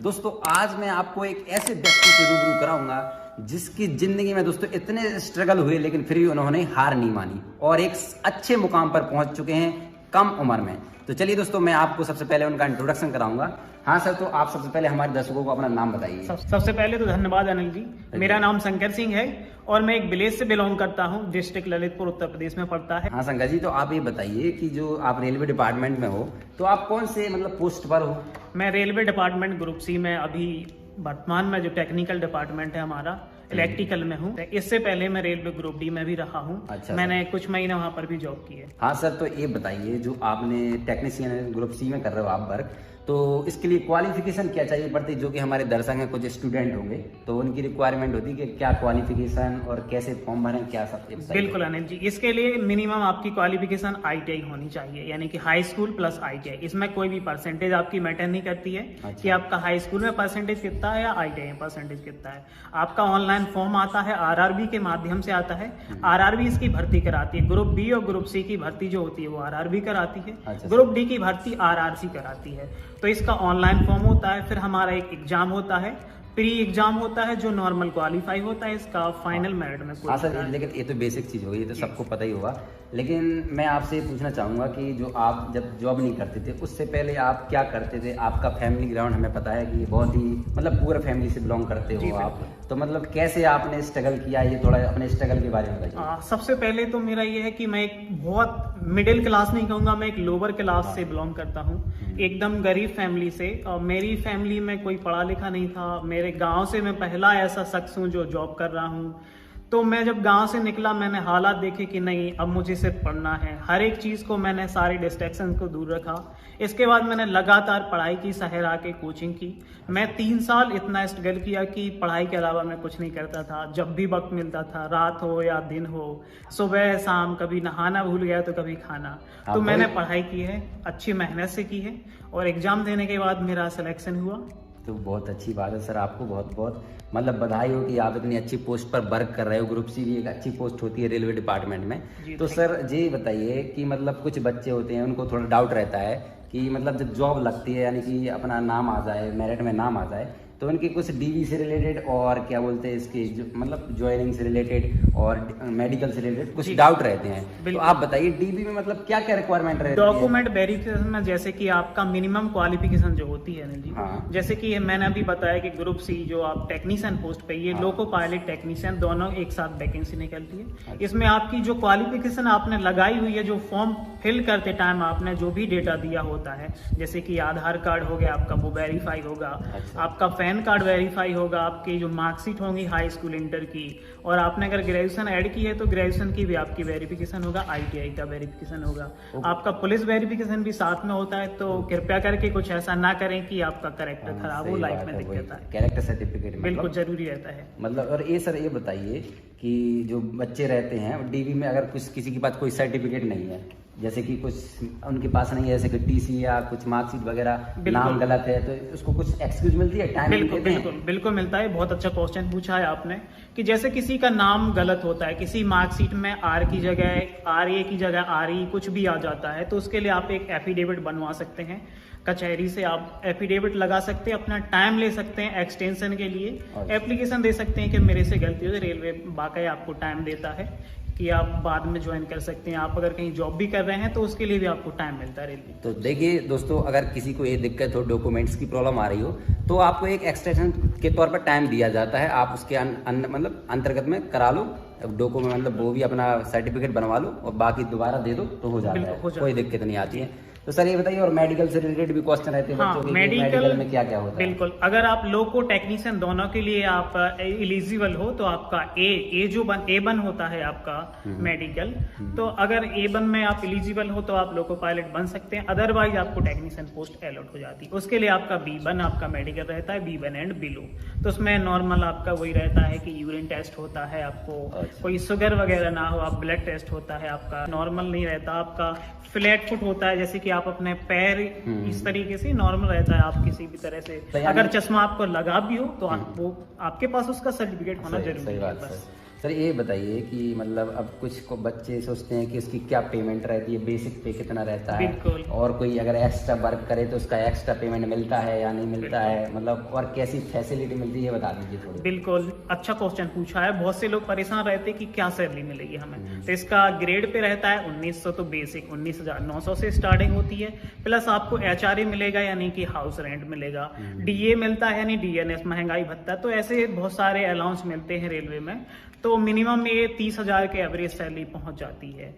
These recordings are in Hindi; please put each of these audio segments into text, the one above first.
दोस्तों आज मैं आपको एक ऐसे व्यक्ति से रूबरू कराऊंगा जिसकी जिंदगी में दोस्तों इतने स्ट्रगल हुए लेकिन फिर भी उन्होंने हार नहीं मानी और एक अच्छे मुकाम पर पहुंच चुके हैं कम उम्र में। तो चलिए दोस्तों मैं आपको सबसे पहले उनका इंट्रोडक्शन कराऊंगा। हाँ सर, तो आप सबसे पहले हमारे दर्शकों को अपना नाम बताइए। सबसे पहले तो धन्यवाद अनिल जी। मेरा नाम शंकर सिंह है और मैं एक विलेज से बिलोंग करता हूँ, डिस्ट्रिक्ट ललितपुर उत्तर प्रदेश में पड़ता है। हाँ शंकर जी, तो आप ये बताइए कि जो आप रेलवे डिपार्टमेंट में हो तो आप कौन से पोस्ट पर हो? मैं रेलवे डिपार्टमेंट ग्रुप सी में अभी वर्तमान में जो टेक्निकल डिपार्टमेंट है हमारा इलेक्ट्रिकल में हूँ। इससे पहले मैं रेलवे ग्रुप डी में भी रहा हूँ। अच्छा, मैंने कुछ महीने वहाँ पर भी जॉब की है। हाँ सर, तो ये बताइए जो आपने टेक्नीशियन ग्रुप सी में कर रहे हो आप वर्क, तो इसके लिए क्वालिफिकेशन क्या चाहिए पड़ती है? जो कि हमारे दर्शक हैं कुछ स्टूडेंट होंगे तो उनकी रिक्वायरमेंट होती है कि क्या क्वालिफिकेशन और कैसे फॉर्म भरें, क्या सब? बिल्कुल अनिल जी, इसके लिए मिनिमम आपकी क्वालिफिकेशन ITI होनी चाहिए, यानी कि हाई स्कूल प्लस ITI। इसमें कोई भी परसेंटेज आपकी मैटर नहीं करती है। अच्छा। कि आपका हाई स्कूल में परसेंटेज कितना है या ITI में परसेंटेज कितना है। आपका ऑनलाइन फॉर्म आता है, RRB के माध्यम से आता है। RRB इसकी भर्ती कराती है। ग्रुप बी और ग्रुप सी की भर्ती जो होती है वो RRB कराती है। अच्छा। ग्रुप डी की भर्ती RRC कराती है। तो इसका ऑनलाइन फॉर्म होता है, फिर हमारा एक एग्जाम होता है, प्री एग्जाम होता है जो नॉर्मल क्वालिफाई होता है, इसका फाइनल मेरिट में। हाँ सर, लेकिन ये तो बेसिक चीज़ होगी, ये तो सबको पता ही होगा। लेकिन मैं आपसे ये पूछना चाहूँगा कि जो आप जब जॉब नहीं करते थे उससे पहले आप क्या करते थे? आपका फैमिली ग्राउंड हमें पता है कि बहुत ही पूरे फैमिली से बिलोंग करते हो आप, तो कैसे आपने स्ट्रगल किया, ये थोड़ा अपने स्ट्रगल के बारे में बताइए। सबसे पहले तो मेरा ये है कि मैं एक बहुत मिडिल क्लास नहीं कहूँगा, मैं एक लोअर क्लास से बिलोंग करता हूँ, एकदम गरीब फैमिली से। और मेरी फैमिली में कोई पढ़ा लिखा नहीं था। मेरे गाँव से मैं पहला ऐसा शख्स हूँ जो जॉब कर रहा हूँ। तो मैं जब गांव से निकला मैंने हालात देखे कि नहीं, अब मुझे सिर्फ पढ़ना है। हर एक चीज़ को मैंने, सारी डिस्ट्रैक्शन को दूर रखा। इसके बाद मैंने लगातार पढ़ाई की, शहर आके कोचिंग की। मैं 3 साल इतना स्ट्रगल किया कि पढ़ाई के अलावा मैं कुछ नहीं करता था। जब भी वक्त मिलता था, रात हो या दिन हो, सुबह शाम, कभी नहाना भूल गया तो कभी खाना। तो मैंने पढ़ाई की है, अच्छी मेहनत से की है और एग्ज़ाम देने के बाद मेरा सिलेक्शन हुआ। तो बहुत अच्छी बात है सर, आपको बहुत बहुत बधाई हो कि आप इतनी अच्छी पोस्ट पर वर्क कर रहे हो। ग्रुप सी भी एक अच्छी पोस्ट होती है रेलवे डिपार्टमेंट में। तो सर ये बताइए कि कुछ बच्चे होते हैं उनको थोड़ा डाउट रहता है कि जब जॉब लगती है, यानी कि अपना नाम आ जाए, मेरिट में नाम आ जाए, तो उनके कुछ DV से रिलेटेड और क्या बोलते हैं इसके ज्वाइनिंग से रिलेटेड और मेडिकल से रिलेटेड कुछ डाउट रहते हैं। तो आप बताइए DV में क्या क्या रिक्वायरमेंट रहती है? डॉक्यूमेंट वेरिफिकेशन में जैसे कि आपका मिनिमम क्वालिफिकेशन जो होती है अनिल जी। हाँ। जैसे कि मैंने अभी बताया कि ग्रुप सी जो आप टेक्नीशियन पोस्ट पे, ये लोको पायलट टेक्नीशियन दोनों एक साथ वैकेंसी निकलती है। अच्छा। इसमें आपकी जो क्वालिफिकेशन आपने लगाई हुई है, जो फॉर्म फिल करते टाइम आपने जो भी डेटा दिया होता है, जैसे कि आधार कार्ड हो गया आपका, वो वेरीफाई होगा। अच्छा। आपका पैन कार्ड वेरीफाई होगा, आपकी जो मार्कशीट होंगी हाई स्कूल इंटर की, और आपने अगर ग्रेजुएशन ऐड की है तो ग्रेजुएशन की भी आपकी वेरिफिकेशन होगा, ITI का वेरिफिकेशन होगा। आपका पुलिस वेरिफिकेशन भी साथ में होता है। तो कृपया करके कुछ ऐसा ना करें कि आपका कैरेक्टर खराब हो, लाइफ में दिक्कत आए। कैरेक्टर सर्टिफिकेट बिल्कुल जरूरी रहता है। और ये सर ये बताइए कि जो बच्चे रहते हैं DV में, अगर किसी के पास कोई सर्टिफिकेट नहीं है, जैसे कि कुछ उनके पास नहीं है, जैसे कि TC या कुछ मार्कशीट वगैरह, नाम गलत है, तो उसको कुछ एक्सक्यूज मिलती है, टाइम? बिल्कुल मिलता है। बहुत अच्छा क्वेश्चन पूछा है आपने कि जैसे किसी का नाम गलत होता है, किसी मार्कशीट में R की जगह RA की जगह RE कुछ भी आ जाता है, तो उसके लिए आप एक एफिडेविट बनवा सकते हैं। कचहरी से आप एफिडेविट लगा सकते हैं, अपना टाइम ले सकते हैं एक्सटेंशन के लिए, एप्लीकेशन दे सकते हैं कि मेरे से गलती हो। रेलवे वाकई आपको टाइम देता है कि आप बाद में ज्वाइन कर सकते हैं। आप अगर कहीं जॉब भी कर रहे हैं तो उसके लिए भी आपको टाइम मिलता है रेलवे। तो देखिए दोस्तों, अगर किसी को ये दिक्कत हो, डॉक्यूमेंट्स की प्रॉब्लम आ रही हो, तो आपको एक एक्सटेंशन के तौर पर टाइम दिया जाता है। आप उसके अंतर्गत में करा लो डॉक्यूमेंट, वो भी अपना सर्टिफिकेट बनवा लो और बाकी दोबारा दे दो तो हो जाता है, कोई दिक्कत नहीं आती है। तो सर ये बताइए, और मेडिकल से रिलेटेड भी क्वेश्चन रहते हैं बच्चों के, मेडिकल में क्या क्या होता है? बिल्कुल, अगर आप लोको टेक्नीशियन दोनों के लिए आप एलिजिबल हो तो आपका A1 होता है आपका मेडिकल। तो अगर A1 में आप एलिजिबल हो तो आप लोको पायलट बन सकते हैं, अदरवाइज आपको टेक्नीशियन पोस्ट अलॉट हो जाती है। उसके लिए आपका B1 आपका मेडिकल रहता है, B1 एंड बिलो। तो उसमें नॉर्मल आपका वही रहता है कि यूरिन टेस्ट होता है, आपको कोई शुगर वगैरह ना हो, आप ब्लड टेस्ट होता है आपका, नॉर्मल नहीं रहता आपका, फ्लैट फुट होता है, जैसे कि आप अपने पैर इस तरीके से नॉर्मल रहता है। आप किसी भी तरह से अगर चश्मा आपको लगा भी हो तो वो आपके पास उसका सर्टिफिकेट होना जरूरी है। सर ये बताइए कि मतलब अब कुछ को बच्चे सोचते हैं कि उसकी क्या पेमेंट रहती है, बेसिक पे कितना रहता है, बिल्कुल। और कोई अगर एक्स्ट्रा वर्क करे तो उसका एक्स्ट्रा पेमेंट मिलता है या नहीं मिलता है, मतलब और कैसी फैसिलिटी मिलती है, बता दीजिए थोड़ी। बिल्कुल अच्छा क्वेश्चन पूछा है। बहुत से लोग परेशान रहते हैं कि क्या सैलरी मिलेगी हमें। तो इसका ग्रेड पे रहता है 1900, तो बेसिक 19,900 से स्टार्टिंग होती है। प्लस आपको HRA मिलेगा यानी कि हाउस रेंट मिलेगा, DA मिलता है यानी DNS महंगाई भत्ता। तो ऐसे बहुत सारे अलाउंस मिलते हैं रेलवे में। तो मिनिमम ये 30,000 के एवरेज सैलरी पहुंच जाती है।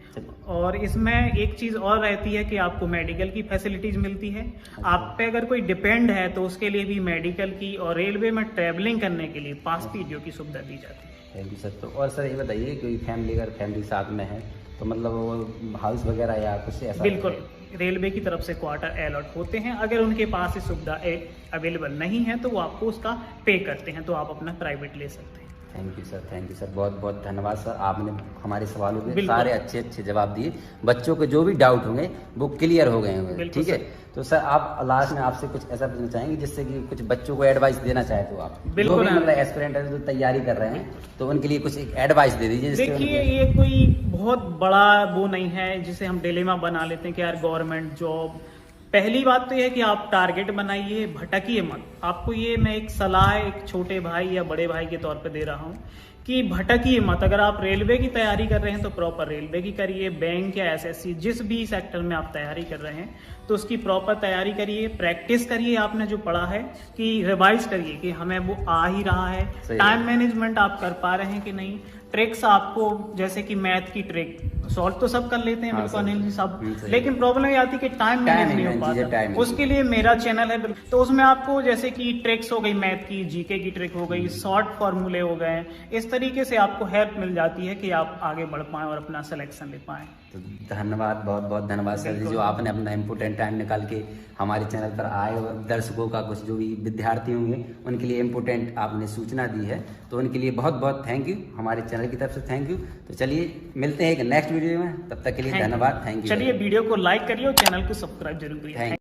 और इसमें एक चीज और रहती है कि आपको मेडिकल की फैसिलिटीज मिलती है। आप पे अगर कोई डिपेंड है तो उसके लिए भी मेडिकल की, और रेलवे में ट्रेवलिंग करने के लिए पास पीडीओ की सुविधा दी जाती है। Thank you sir. तो और सर ये बताइए कोई फैमिली, अगर फैमिली साथ में है तो मतलब वो हाउस वगैरह या कुछ ऐसा? बिल्कुल, रेलवे की तरफ से क्वार्टर अलॉट होते हैं। अगर उनके पास ये सुविधा अवेलेबल नहीं है तो वो आपको उसका पे करते हैं, तो आप अपना प्राइवेट ले सकते हैं। Thank you sir, thank you sir, बहुत बहुत धन्यवाद सर। आपने हमारे सवालों के सारे अच्छे अच्छे जवाब दिए। बच्चों के जो भी डाउट होंगे वो क्लियर हो गए होंगे, ठीक है। तो सर आप लास्ट में आपसे कुछ ऐसा पूछना चाहेंगे जिससे कि कुछ बच्चों को एडवाइस देना चाहे तो आप, जो भी मतलब एस्पिरेंट है जो तैयारी कर रहे हैं, तो उनके लिए कुछ एक एडवाइस दे दीजिए। देखिए ये कोई बहुत बड़ा वो नहीं है जिसे हम डिलेमा बना लेते हैं कि यार गवर्नमेंट जॉब। पहली बात तो यह है कि आप टारगेट बनाइए, भटकिए मत। आपको ये मैं एक सलाह एक छोटे भाई या बड़े भाई के तौर पे दे रहा हूँ कि भटकिए मत। अगर आप रेलवे की तैयारी कर रहे हैं तो प्रॉपर रेलवे की करिए, बैंक या SSC जिस भी सेक्टर में आप तैयारी कर रहे हैं तो उसकी प्रॉपर तैयारी करिए, प्रैक्टिस करिए। आपने जो पढ़ा है कि रिवाइज करिए कि हमें वो आ ही रहा है। टाइम मैनेजमेंट आप कर पा रहे हैं कि नहीं। ट्रिक्स आपको, जैसे कि मैथ की ट्रिक सॉल्व तो सब कर लेते हैं, बिल्कुल अनिल जी सब, लेकिन प्रॉब्लम ये आती है कि टाइम मैनेज नहीं हो पाता। उसके लिए मेरा चैनल है, तो उसमें आपको जैसे कि ट्रिक्स हो गई, मैथ की, जीके की ट्रिक हो गई, शॉर्ट फॉर्मूले हो गए, इस तरीके से आपको हेल्प मिल जाती है कि आप आगे बढ़ पाएं और अपना सिलेक्शन ले पाएं। तो धन्यवाद, बहुत बहुत धन्यवाद सर जी, जो आपने अपना इम्पोर्टेंट टाइम निकाल के हमारे चैनल पर आए और दर्शकों का, कुछ जो भी विद्यार्थी होंगे उनके लिए इम्पोर्टेंट आपने सूचना दी है, तो उनके लिए बहुत बहुत थैंक यू, हमारे चैनल की तरफ से थैंक यू। तो चलिए मिलते हैं एक नेक्स्ट वीडियो में, तब तक के लिए धन्यवाद, थैंक यू। चलिए वीडियो को लाइक करिए और चैनल को सब्सक्राइब जरूर करिए।